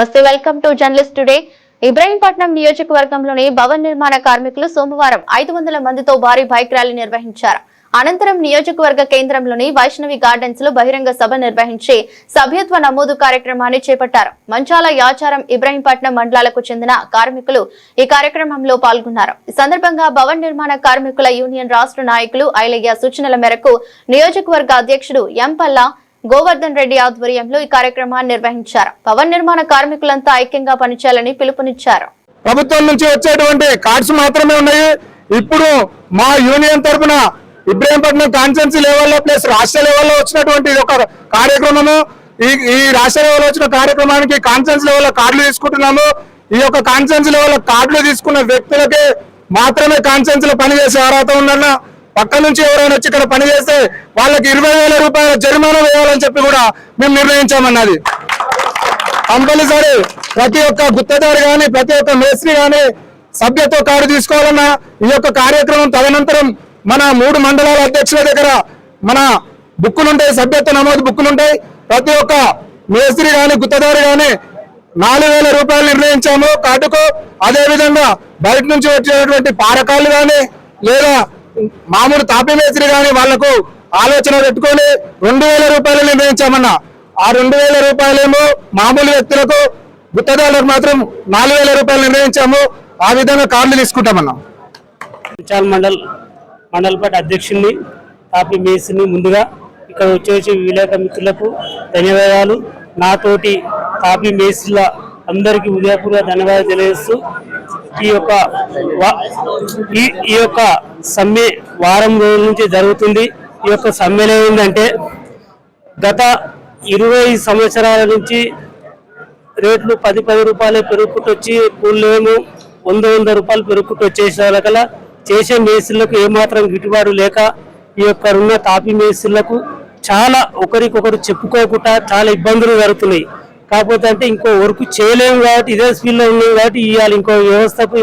నమస్తే, welcome to journalist today. Ibrahimpatnam నియోజకవర్గంలోని భవన నిర్మాణ కార్మికులు సోమవారం 500 మందితో భారీ బైక్ ర్యాలీ నిర్వహించారు. అనంతరం నియోజకవర్గ కేంద్రంలోని వైష్ణవి గార్డెన్స్ లో బహిరంగ సభ నిర్వహించి సభ్యత్వ నమోదు కార్యక్రమాన్ని చేపట్టారు. మంచాల, యాచారం, ఇబ్రహీంపట్నం మండలాలకు చెందిన కార్మికులు ఈ కార్యక్రమంలో పాల్గొన్నారు. ఈ సందర్భంగా భవన నిర్మాణ కార్మికుల యూనియన్ రాష్ట్ర నాయకులు ఐలయ్య సూచనల మేరకు నియోజకవర్గ అధ్యక్షుడు ఎంపల్లా గోవర్ధన్ రెడ్డి ఆధ్వర్యంలో ఈ కార్యక్రమాన్ని నిర్వహించారు. భవన నిర్మాణ కార్మికులంతా ఐక్యంగా పనిచేయాలని పిలుపునిచ్చారు. ప్రభుత్వం నుంచి వచ్చేటువంటి కార్డ్స్ మాత్రమే ఉన్నాయి. ఇప్పుడు మా యూనియన్ తరఫున ఇబ్రహీంపట్నం కాన్స్టిట్యున్సీ లెవెల్లో ప్లస్ రాష్ట్ర లెవెల్లో వచ్చినటువంటి ఒక కార్యక్రమము. ఈ రాష్ట్ర లెవెల్లో వచ్చిన కార్యక్రమానికి కాన్స్టిట్యున్సీ లెవెల్లో కార్డులు తీసుకుంటున్నాము. ఈ యొక్క కాన్స్టిట్యున్సీ లెవెల్లో కార్డులు తీసుకున్న వ్యక్తులకి మాత్రమే కాన్స్టిట్యున్సీలో పనిచేసే అర్హత ఉందన్న. పక్క నుంచి ఎవరైనా వచ్చి ఇక్కడ పనిచేస్తే వాళ్ళకి 20,000 రూపాయల జరిమానా వేయాలని చెప్పి కూడా మేము నిర్ణయించామన్నది. కంపల్సరీ ప్రతి ఒక్క గుత్తదారు కానీ ప్రతి ఒక్క మేస్త్రి కానీ సభ్యత్వ కార్డు తీసుకోవాలన్న. ఈ యొక్క కార్యక్రమం తదనంతరం మన 3 మండలాల అధ్యక్షుల దగ్గర మన బుక్కులుంటాయి, సభ్యత్వ నమోదు బుక్కులుంటాయి. ప్రతి ఒక్క మేస్త్రి కానీ గుత్తదారు కానీ 4,000 రూపాయలు నిర్ణయించాము కార్డుకు. అదేవిధంగా బయట నుంచి వచ్చేటువంటి పారకాళ్ళు కానీ లేదా మామూలు తాపీ మేస్త్రి కానీ వాళ్లకు ఆలోచన పెట్టుకొని 2,000 రూపాయలు నిర్ణయించామన్నా. ఆ 2,000 రూపాయలేమో మామూలు వ్యక్తులకు, గుత్తదారులకు మాత్రం 4,000 రూపాయలు నిర్ణయించాము. ఆ విధంగా కార్డులు తీసుకుంటామన్నా. మండల పార్టీ అధ్యక్షుడిని, తాపీ మేస్త్రిని ముందుగా ఇక్కడ వచ్చేసి విలేకరుల మిత్రులకు ధన్యవాదాలు. నాతోటి తాపీ మేస్త్రుల అందరికీ ఉదయపూర్వ ధన్యవాదాలు తెలియజేస్తూ ఈ యొక్క సమ్మె వారం రోజుల నుంచి జరుగుతుంది. ఈ యొక్క సమ్మెలో ఏంటంటే గత 20 సంవత్సరాల నుంచి రేట్లు 10 రూపాయలు పెరుగుకుంటూ వచ్చి కూలీలేమో 100 రూపాయలు పెరుగుకుంటూ వచ్చేసరికల్లా చేసే మేస్త్రులకు ఏమాత్రం గిట్టుబాటు లేక ఈ యొక్క ఉన్న తాపీ మేస్త్రులకు చాలా ఒకరికొకరు చెప్పుకోకుండా చాలా ఇబ్బందులు జరుగుతున్నాయి. కాకపోతే అంటే ఇంకో వర్క్ చేయలేము కాబట్టి ఇదే స్పీడ్లో ఉన్నాం కాబట్టి ఇవాళ ఇంకో వ్యవస్థకు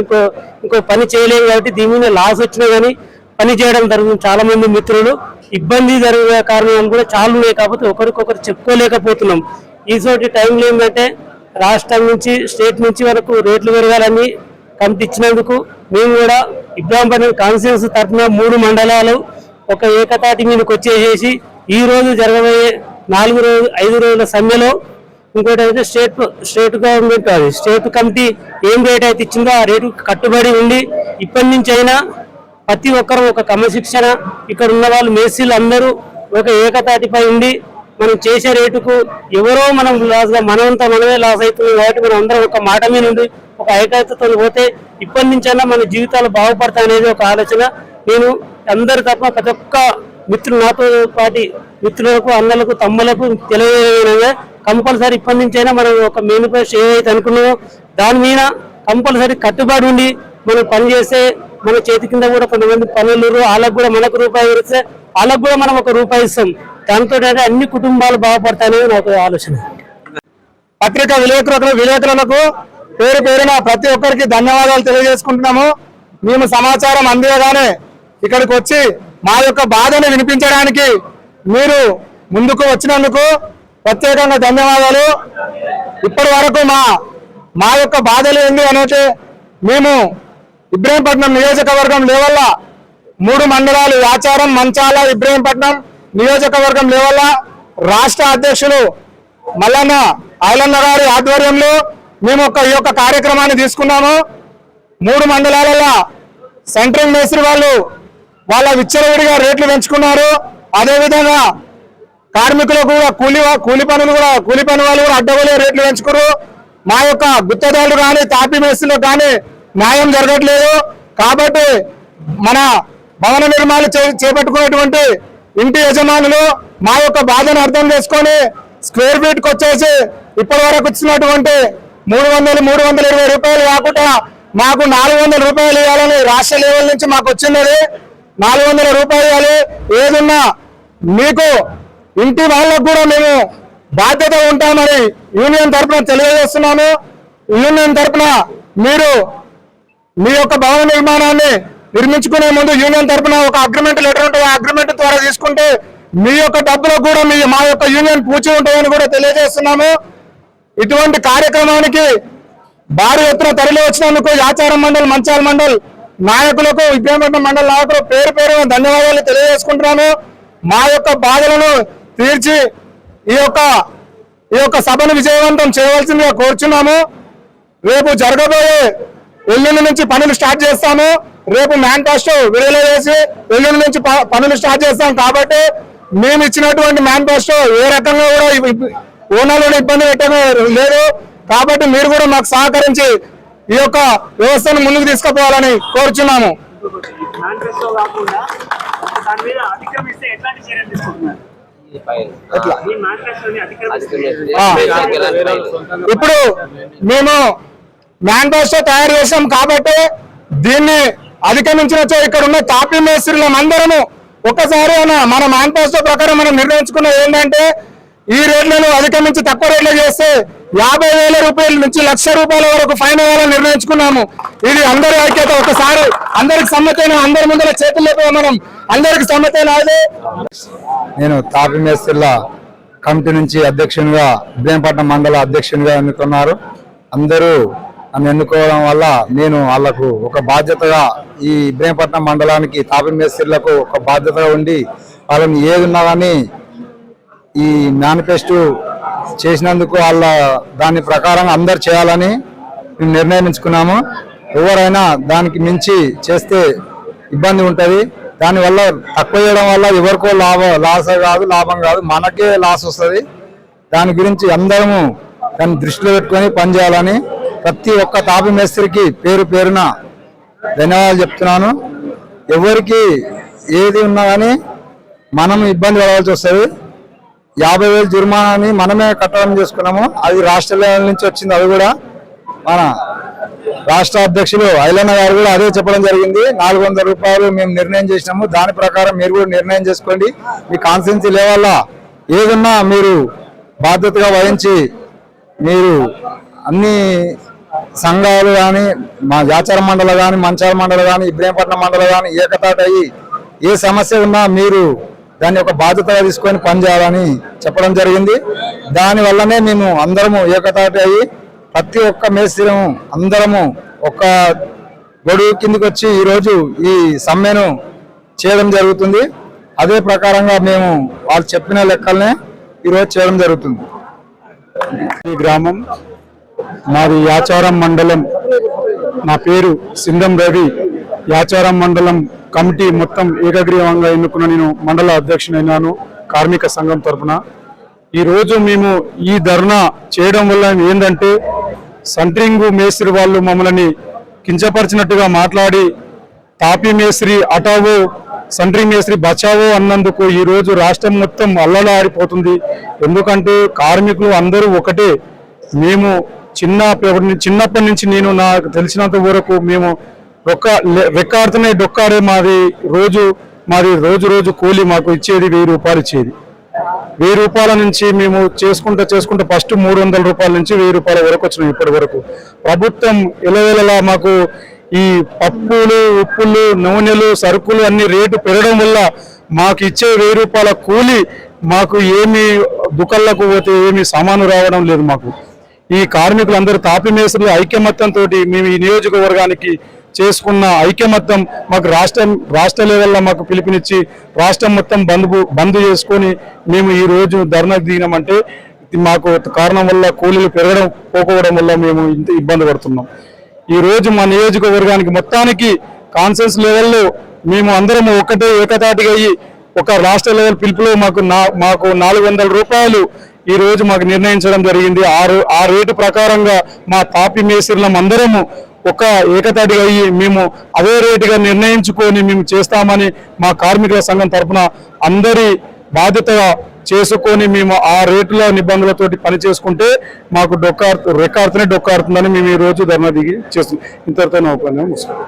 ఇంకో పని చేయలేము కాబట్టి దీని మీద లాస్ వచ్చినా కానీ పని చేయడం జరుగుతుంది. చాలా మంది మిత్రులు ఇబ్బంది జరిగే కారణాలు కూడా చాలా ఉన్నాయి. కాకపోతే ఒకరికొకరు చెప్పుకోలేకపోతున్నాం. ఈసోటి టైంలో ఏంటంటే రాష్ట్రం నుంచి స్టేట్ నుంచి వరకు రేట్లు పెరగాలని కమిటీ ఇచ్చినందుకు మేము కూడా ఇబ్రాహీంపట్నం కాన్స్టిట్యున్సీ తరఫున 3 మండలాలు ఒక ఏకతాటి మీదకి వచ్చేసేసి ఈ రోజు జరగబోయే 5 రోజుల సమ్మెలో ఇంకోటి అయితే స్టేట్ గవర్నమెంట్ స్టేట్ కమిటీ ఏం రేట్ అయితే ఇచ్చిందో ఆ రేటు కట్టుబడి ఉండి ఇప్పటి నుంచి అయినా ప్రతి ఒక్కరు ఒక క్రమశిక్షణ ఇక్కడ ఉన్న వాళ్ళు మేస్త్రీలు అందరూ ఒక ఏకతాటిపై ఉండి మనం చేసే రేటుకు ఎవరో మనం లాస్గా మనమంతా మనమే లాస్ అవుతుంది కాబట్టి మనం అందరం ఒక మాట మీద ఉండి ఒక ఐక్యతతో పోతే ఇప్పటి నుంచైనా మన జీవితాలు బాగుపడతాయి అనేది ఒక ఆలోచన. నేను అందరి తప్ప ప్రతి ఒక్క మిత్రులు నాతో పాటి మిత్రులకు, అన్నలకు, తమ్ములకు తెలియజేయగా కంపల్సరీ ఇప్పటి నుంచైనా మనం ఒక మేనిఫెస్టో ఏదైతే అనుకున్నామో దాని మీద కంపల్సరీ కట్టుబడి ఉండి మనం పనిచేస్తే మన చేతి కింద కూడా కొంతమంది పనులు వాళ్ళకు కూడా మనకు రూపాయి ఇస్తే వాళ్ళకు కూడా మనం ఒక రూపాయి ఇస్తాం. దాంతో అన్ని కుటుంబాలు బాగుపడతాయనేది నాకు ఆలోచన. పత్రికా విలేకరులకు పేరు పేరున ప్రతి ఒక్కరికి ధన్యవాదాలు తెలియజేసుకుంటున్నాము. మేము సమాచారం అందియగానే ఇక్కడికి వచ్చి మా యొక్క బాధను వినిపించడానికి మీరు ముందుకు వచ్చినందుకు ప్రత్యేకంగా ధన్యవాదాలు. ఇప్పటి వరకు మా యొక్క బాధలు ఏంది అనేది మేము ఇబ్రహీంపట్నం నియోజకవర్గం లెవెల్ల 3 మండలాలు యాచారం, మంచాల, ఇబ్రహీంపట్నం నియోజకవర్గం లెవెల్ల రాష్ట్ర అధ్యక్షులు మల్లన్న ఐలన్న గారి ఆధ్వర్యంలో మేము ఈ యొక్క కార్యక్రమాన్ని తీసుకున్నాము. 3 మండలాలలో సెంట్రింగ్ మేస్త్రి వాళ్ళ విచ్చలవిడిగా రేట్లు పెంచుకున్నారు. అదేవిధంగా కార్మికులు కూడా కూలి పని వాళ్ళు కూడా అడ్డగోలే రేట్లు పెంచుకున్నారు. మా యొక్క గుత్తదారులు కానీ తాపీ మేస్త్రులకు కానీ న్యాయం జరగట్లేదు. కాబట్టి మన భవన నిర్మాణాలు చేపట్టుకునేటువంటి ఇంటి యజమానులు మా యొక్క బాధను అర్థం చేసుకొని స్క్వేర్ ఫీట్కి వచ్చేసి ఇప్పటి వరకు వచ్చినటువంటి 320 రూపాయలు కాకుండా మాకు 400 రూపాయలు ఇవ్వాలని రాష్ట్ర లెవెల్ నుంచి మాకు వచ్చినది. 400 రూపాయలు ఇవ్వాలి. ఏదున్నా మీకు ఇంటి వాళ్ళకు కూడా మేము బాధ్యత ఉంటామని యూనియన్ తరఫున తెలియజేస్తున్నాము. యూనియన్ తరఫున మీరు మీ యొక్క భవన నిర్మాణాన్ని నిర్మించుకునే ముందు యూనియన్ తరఫున ఒక అగ్రిమెంట్ లెటర్ ఉంటుంది. ఆ అగ్రిమెంట్ ద్వారా తీసుకుంటే మీ యొక్క డబ్బులకు కూడా మా యొక్క యూనియన్ పూచి ఉంటుందని కూడా తెలియజేస్తున్నాము. ఇటువంటి కార్యక్రమానికి భారీ ఎత్తున తరలి వచ్చినందుకు యాచారం మండల్ మంచాల మండల్ నాయకులకు ఇబ్రాహీంపట్నం మండల నాయకులు పేరు పేరున ధన్యవాదాలు తెలియజేసుకుంటున్నాను. మా యొక్క బాధలను తీర్చి ఈ యొక్క సభను విజయవంతం చేయవలసిందిగా కోరుచున్నాము. రేపు జరగబోయే ఎల్లుండి నుంచి పనులు స్టార్ట్ చేస్తాము. రేపు మేనిఫెస్టో విడుదల చేసి ఎల్లుండి నుంచి పనులు స్టార్ట్ చేస్తాం. కాబట్టి మేము ఇచ్చినటువంటి మేనిఫెస్టో ఏ రకంగా కూడా ఓనర్లను ఇబ్బంది పెట్టడం లేదు. కాబట్టి మీరు కూడా మాకు సహకరించి ఈ యొక్క వ్యవస్థను ముందుకు తీసుకుపోవాలని కోరుచున్నాము. ఇప్పుడు మేము మేనిఫెస్టో తయారు చేసాం కాబట్టి దీన్ని అధిగమించినచో ఇక్కడ ఉన్న తాపీ మేస్త్రీలం అందరము ఒక్కసారి మన మేనిఫెస్టో ప్రకారం మనం నిర్ణయించుకున్నది ఏంటంటే ఈ రేట్లను అధిగమించి తక్కువ రేట్లు చేస్తే 50,000 రూపాయల నుంచి 1,00,000 రూపాయల వరకు ఫైన్ వేయాలని నిర్ణయించుకున్నాము. ఇది అందరి ఐక్యత. ఒకసారి అందరికి సమ్మతైన అందరి ముందర చేతుల్లో మనం అందరికి సమ్మతైన నేను తాపీ మేస్త్రీల కమిటీ నుంచి అధ్యక్షునిగా ఇబ్రాహీంపట్నం మండల అధ్యక్షునిగా ఎన్నుకున్నారు. అందరూ నన్ను ఎన్నుకోవడం వల్ల నేను వాళ్ళకు ఒక బాధ్యతగా ఈ ఇబ్రాహీంపట్నం మండలానికి తాపీ మేస్త్రీలకు ఒక బాధ్యతగా ఉండి వాళ్ళని ఏది ఉన్నా కానీ ఈ మేనిఫెస్టో చేసినందుకు వాళ్ళ దాని ప్రకారం అందరు చేయాలని మేము నిర్ణయించుకున్నాము. ఎవరైనా దానికి మించి చేస్తే ఇబ్బంది ఉంటుంది. దానివల్ల తక్కువ చేయడం వల్ల ఎవరికో లాస్ కాదు, లాభం కాదు, మనకే లాస్ వస్తుంది. దాని గురించి అందరము దాన్ని దృష్టిలో పెట్టుకొని పనిచేయాలని ప్రతి ఒక్క తాపీ మేస్త్రికి పేరు పేరున ధన్యవాదాలు చెప్తున్నాను. ఎవరికి ఏది ఉన్నా కానీ మనం ఇబ్బంది పడవలసి వస్తుంది. 50,000 జుర్మానాని మనమే కట్టడం చేసుకున్నాము. అది రాష్ట్ర లెవెల్ నుంచి వచ్చింది. అది కూడా మన రాష్ట్ర అధ్యక్షులు ఐలన్న గారు కూడా అదే చెప్పడం జరిగింది. 400 రూపాయలు మేము నిర్ణయం చేసినాము. దాని ప్రకారం మీరు కూడా నిర్ణయం చేసుకోండి. మీ కాన్స్టిట్యున్సీ లెవెల్లో ఏదన్నా మీరు బాధ్యతగా వహించి మీరు అన్ని సంఘాలు కానీ మా యాచారం మండలం కానీ మంచాల మండలం కానీ ఇబ్రాహీంపట్నం మండలం కానీ ఏకతాటి అయ్యి ఏ సమస్య ఉన్నా మీరు దాన్ని ఒక బాధ్యతగా తీసుకొని పనిచేయాలని చెప్పడం జరిగింది. దానివల్లనే మేము అందరము ఏకతాటి అయ్యి ప్రతి ఒక్క మేస్త్రీము అందరము ఒక గొడుగు కిందికి వచ్చి ఈరోజు ఈ సమ్మెను చేయడం జరుగుతుంది. అదే ప్రకారంగా మేము వాళ్ళు చెప్పిన లెక్కలనే ఈరోజు చేయడం జరుగుతుంది. ఈ గ్రామం మాది యాచారం మండలం. నా పేరు సింధం రవి. యాచారం మండలం కమిటీ మొత్తం ఏకగ్రీవంగా ఎన్నుకున్న నేను మండల అధ్యక్షునైనాను కార్మిక సంఘం తరఫున. ఈరోజు మేము ఈ ధర్నా చేయడం వల్ల ఏంటంటే సెంట్రింగ్ మేస్త్రి వాళ్ళు మమ్మల్ని కించపరిచినట్టుగా మాట్లాడి తాపీ మేస్త్రి అటావో సెంట్రింగ్ మేస్త్రి బచావో అన్నందుకు ఈరోజు రాష్ట్రం మొత్తం అల్లలాడిపోతుంది. ఎందుకంటే కార్మికులు అందరూ ఒకటే. మేము చిన్నప్పటి నుంచి నేను నాకు తెలిసినంత వరకు మేము రెక్కాడుతూనే డొక్కాడే మాది రోజు కూలి మాకు ఇచ్చేది 1,000 రూపాయలు ఇచ్చేది. 1,000 రూపాయల నుంచి మేము చేసుకుంటా ఫస్ట్ 300 రూపాయల నుంచి 1,000 రూపాయల వరకు వచ్చినాం. ఇప్పటి వరకు ప్రభుత్వం ఎలవేళలా మాకు ఈ పప్పులు, ఉప్పులు, నూనెలు, సరుకులు అన్ని రేటు పెరగడం వల్ల మాకు ఇచ్చే 1,000 రూపాయల కూలి మాకు ఏమి దుకాళ్ళకు పోతే ఏమి సామాను రావడం లేదు. మాకు ఈ కార్మికులందరూ తాపీ మేస్త్రులు ఐక్యమత్యంతో మేము ఈ నియోజకవర్గానికి చేసుకున్న ఐక్యమత్యం మాకు రాష్ట్ర లెవెల్లో మాకు పిలుపునిచ్చి రాష్ట్రం మొత్తం బంద్ చేసుకొని మేము ఈ రోజు ధర్నాకు దిగినామంటే మాకు కారణం వల్ల కూలీలు పోకపోవడం వల్ల మేము ఇంత ఇబ్బంది పడుతున్నాం. ఈ రోజు మా నియోజకవర్గానికి మొత్తానికి కాన్సెన్స్ లెవెల్లో మేము అందరం ఒకటే ఏకతాటిగా అయ్యి ఒక రాష్ట్ర లెవెల్ పిలుపులో మాకు 400 రూపాయలు ఈ రోజు మాకు నిర్ణయించడం జరిగింది. ఆ రేటు ప్రకారంగా మా తాపీ మేస్త్రీలం అందరము ఒక ఏకతాటిగా అయ్యి మేము అదే రేటుగా నిర్ణయించుకొని మేము చేస్తామని మా కార్మికుల సంఘం తరఫున అందరి బాధ్యతగా చేసుకొని మేము ఆ రేట్ల నిబంధనలతోటి పని చేసుకుంటే మాకు రెక్కాడుతూనే డొక్కాడుతుందని మేము ఈ రోజు ధర్నా దిగి చేస్తున్నాం. ఇంతటితో నా ఉపన్యాసం.